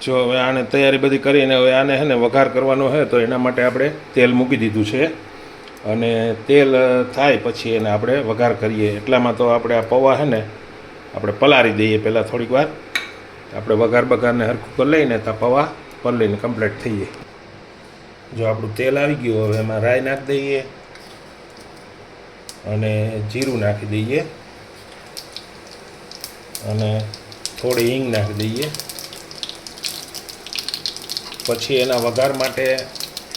જો હવે આને તૈયારી બધી કરીને હવે આને છે ને વઘાર કરવાનો છે, તો એના માટે આપણે તેલ મૂકી દીધું છે અને તેલ થાય પછી એને આપણે વઘાર કરીએ. એટલામાં તો આપણે આ પૌવા છે ને આપણે પલાળી દઈએ પહેલાં થોડીક વાર. આપણે વઘારને હરખું કરી લઈને તો પૌવા પલળીને કમ્પ્લીટ થઈ જાય. જો આપણું તેલ આવી ગયું, હવે એમાં રાઈ નાખી દઈએ અને જીરું નાખી દઈએ અને થોડી હિંગ નાખી દઈએ. પછી એના વઘાર માટે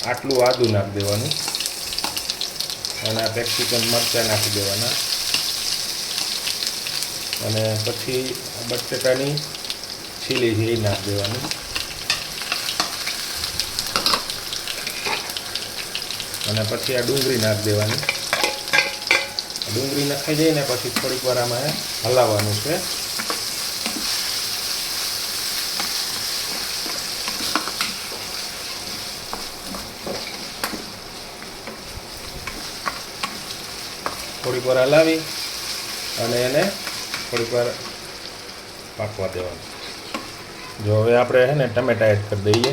આટલું આદું નાખી દેવાનું અને આ મેક્સિકન મરચાં નાખી દેવાના અને પછી બટેટાની છીલી છે એ નાખી દેવાની અને પછી આ ડુંગળી નાખી દેવાની. ડુંગળી નખાઈ જાય ને પછી થોડીક વાર આમાં હલાવવાનું છે. થોડીક વાર હલાવી અને એને થોડીક વાર પાકવા દેવાનું. જો હવે આપણે છે ને ટમેટા એડ કરી દઈએ.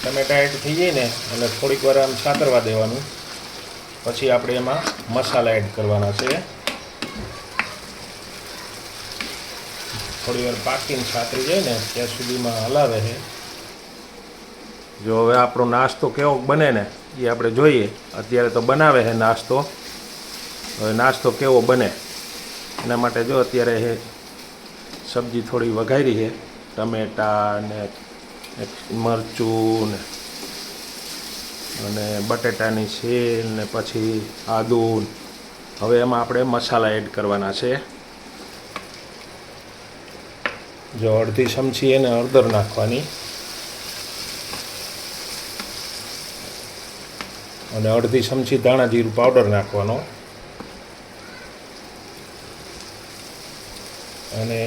ટમેટા એડ થઈ જાય ને અને થોડીક વાર આમ સાતરવા દેવાનું. પછી આપણે એમાં મસાલા એડ કરવાના છે. થોડી વાર પાકીને સાતરી જાય ને ત્યાં સુધીમાં હલાવે છે. જો હવે આપણો નાસ્તો કેવો બને ને એ આપણે જોઈએ. અત્યારે તો બનાવે છે નાસ્તો. હવે નાસ્તો કેવો બને એના માટે જો અત્યારે એ સબ્જી થોડી વઘારી છે, ટમેટા ને મરચું અને બટેટાની સેલ ને પછી આદું. હવે એમાં આપણે મસાલા એડ કરવાના છે. જો અડધી ચમચી એને હળદર નાખવાની અને અડધી ચમચી ધાણા જીરું પાવડર નાખવાનો અને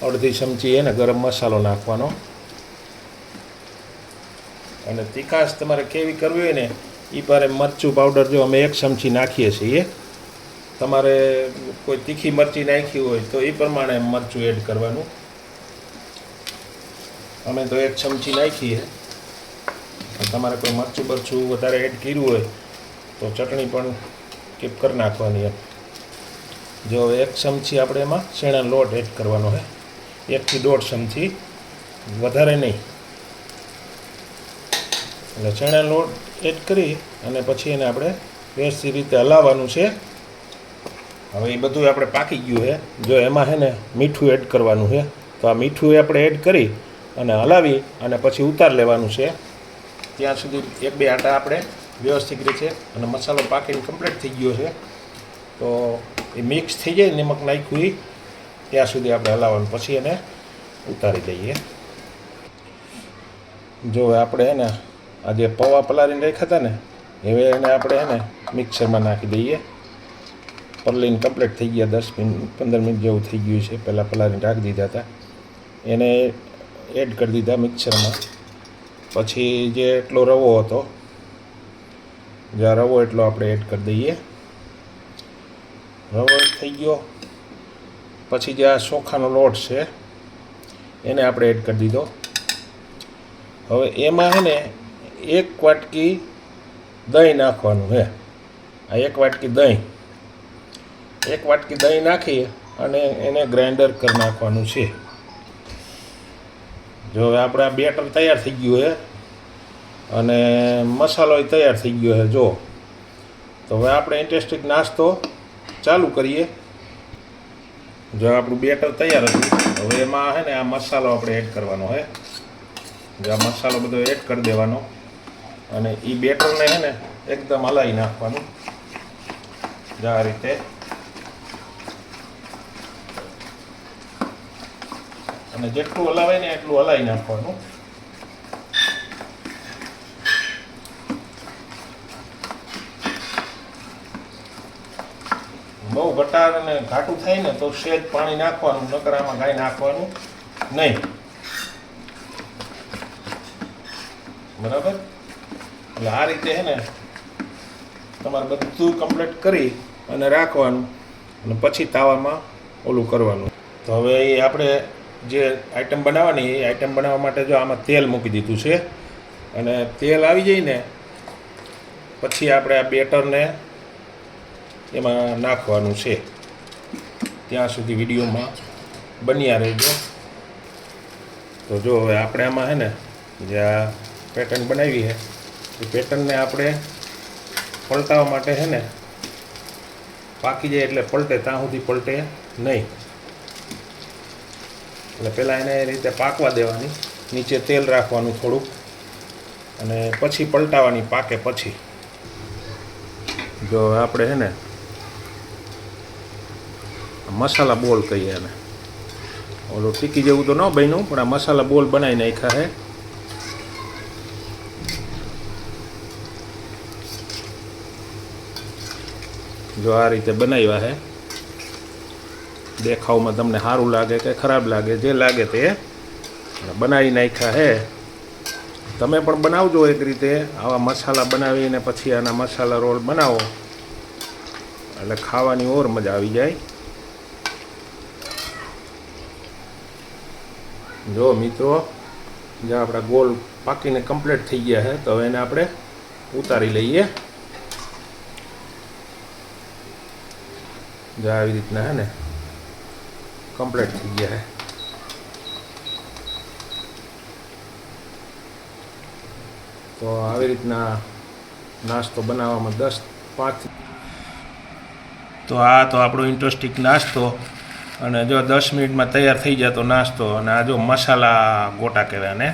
અડધી ચમચી એને ગરમ મસાલો નાખવાનો. અને તીખાશ તમારે કેવી કરવી હોય ને એ પારે મરચું પાવડર જો અમે 1 ચમચી નાખીએ છીએ. તમારે કોઈ તીખી મરચી નાખી હોય તો એ પ્રમાણે મરચું એડ કરવાનું. અમે તો 1 ચમચી નાખીએ. તમારે કોઈ મરચું બરચું વધારે એડ કર્યું હોય તો ચટણી પણ કીપ કરી નાખવાની. જો 1 ચમચી આપણે એમાં શેણાનો લોટ એડ કરવાનો છે, 1 થી 1.5 ચમચી, વધારે નહીં. એટલે ચણાનો લોટ એડ કરી અને પછી એને આપણે વ્યવસ્થિત રીતે હલાવવાનું છે. હવે એ બધું આપણે પાકી ગયું છે. જો એમાં છે ને મીઠું એડ કરવાનું છે, તો આ મીઠું આપણે એડ કરી અને હલાવી અને પછી ઉતાર લેવાનું છે. ત્યાં સુધી 1-2 આટા આપણે વ્યવસ્થિત રીતે અને મસાલો પાકીને કમ્પ્લીટ થઈ ગયો છે. તો એ મિક્સ થઈ જાય નિમક નાખ્યું ત્યાં સુધી આપણે હલાવવાનું, પછી એને ઉતારી દઈએ. જો આપણે એને આ જે પૌવા પલાળીને રાખ્યા હતા ને હવે એને આપણે એને મિક્સરમાં નાખી દઈએ. પલાળીને કમ્પ્લીટ થઈ ગયા, 10 મિનિટ 15 મિનિટ જેવું થઈ ગયું છે. પહેલાં પલાળીને રાખી દીધા હતા, એને એડ કરી દીધા મિક્સરમાં. પછી જે એટલો રવો હતો, જ્યાં રવો એટલો આપણે એડ કરી દઈએ. રવો એડ થઈ ગયો પછી જે આ ચોખાનો લોટ છે એને આપણે એડ કરી દીધો. હવે એમાં છે ને 1 વાટકી દહીં નાખવાનું છે. આ 1 વાટકી દહીં, 1 વાટકી દહીં નાખી અને એને ગ્રાઇન્ડર કરી નાખવાનું છે. જો હવે આપણે આ બેટર તૈયાર થઈ ગયું છે અને મસાલો તૈયાર થઈ ગયો છે. જો તો હવે આપણે ઇન્ટરેસ્ટિંગ નાસ્તો ચાલુ કરીએ. જો આપણું બેટર તૈયાર હતું, હવે એમાં છે ને આ મસાલો આપણે એડ કરવાનો છે. જો આ મસાલો બધો એડ કરી દેવાનો અને એ બેટરને છે ને એકદમ હલાવી નાખવાનું. જો આ રીતે અને જેટલું હલાવાય ને એટલું હલાવી નાખવાનું. બહુ ઘટાડ અને ઘાટું થાય ને તો સહેજ પાણી નાખવાનું, નકર આમાં કાંઈ નાખવાનું નહીં. બરાબર? એટલે આ રીતે છે ને તમારે બધું કમ્પ્લીટ કરી અને રાખવાનું અને પછી તાવામાં ઓલું કરવાનું. તો હવે એ આપણે જે આઈટમ બનાવવાની એ આઈટમ બનાવવા માટે જો આમાં તેલ મૂકી દીધું છે, અને તેલ આવી જાય ને પછી આપણે આ બેટરને એમાં નાખવાનું છે. ત્યાં સુધી વિડીયોમાં બન્યા રહેજો. તો જો હવે આપણે આમાં છે ને જે આ પેટર્ન બનાવી છે એ પેટર્નને આપણે પલટાવવા માટે છે ને પાકી જાય એટલે પલટે ત્યાં સુધી પલટે નહીં. એટલે પહેલાં એને એ રીતે પાકવા દેવાની, નીચે તેલ રાખવાનું થોડુંક, અને પછી પલટાવવાની પાકે પછી. જો આપણે છે ને મસાલા બોલ કહીએ એને, ઓલું ટીકી જેવું તો ન બન્યું પણ આ મસાલા બોલ બનાવી નાખ્યા છે. જો આ રીતે બનાવ્યા છે. દેખાવમાં તમને સારું લાગે કે ખરાબ લાગે, જે લાગે તે બનાવી નાખ્યા છે. તમે પણ બનાવજો એક રીતે આવા મસાલા બનાવીને પછી આના મસાલા રોલ બનાવો એટલે ખાવાની ઓર મજા આવી જાય. જો મિત્રો, જે આપણા ગોલ પાકીને કમ્પ્લીટ થઈ ગયા છે, તો હવે એને આપણે ઉતારી લઈએ. જો આવી રીતના હે ને કમ્પ્લીટ થઈ ગયા છે. તો આવી રીતના નાસ્તો બનાવવામાં 10-5. તો આ તો આપણો ઇન્ટરેસ્ટિંગ નાસ્તો, અને જો 10 મિનિટમાં તૈયાર થઈ જતો નાસ્તો. અને આ જો મસાલા ગોટા કહેવાય ને,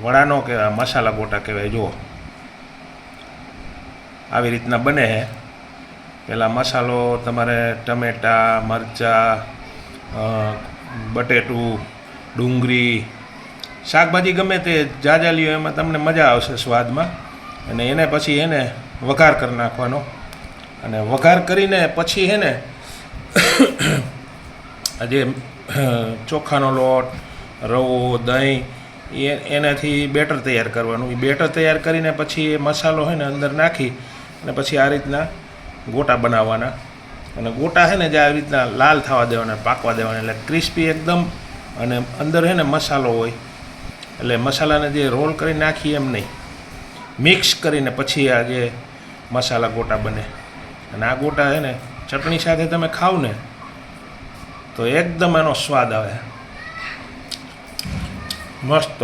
વડાનો કહેવાય, મસાલા ગોટા કહેવાય. જુઓ આવી રીતના બને છે. પહેલાં મસાલો તમારે ટમેટાં, મરચાં, બટેટું, ડુંગળી, શાકભાજી ગમે તે જાજા લ્યો એમાં તમને મજા આવશે સ્વાદમાં. અને એને પછી એને વઘાર કરી નાખવાનો, અને વઘાર કરીને પછી છે ને જે ચોખાનો લોટ, રવો, દહીં એનાથી બેટર તૈયાર કરવાનું. એ બેટર તૈયાર કરીને પછી એ મસાલો છે ને અંદર નાખી અને પછી આ રીતના ગોટા બનાવવાના. અને ગોટા છે ને જે આવી રીતના લાલ થવા દેવાના, પાકવા દેવાના, એટલે ક્રિસ્પી એકદમ. અને અંદર છે ને મસાલો હોય એટલે મસાલાને જે રોલ કરી નાખીએ એમ નહીં, મિક્સ કરીને પછી આ જે મસાલા ગોટા બને. અને આ ગોટા છે ને ચટણી સાથે તમે ખાવ ને તો એકદમ એનો સ્વાદ આવે, મસ્ત.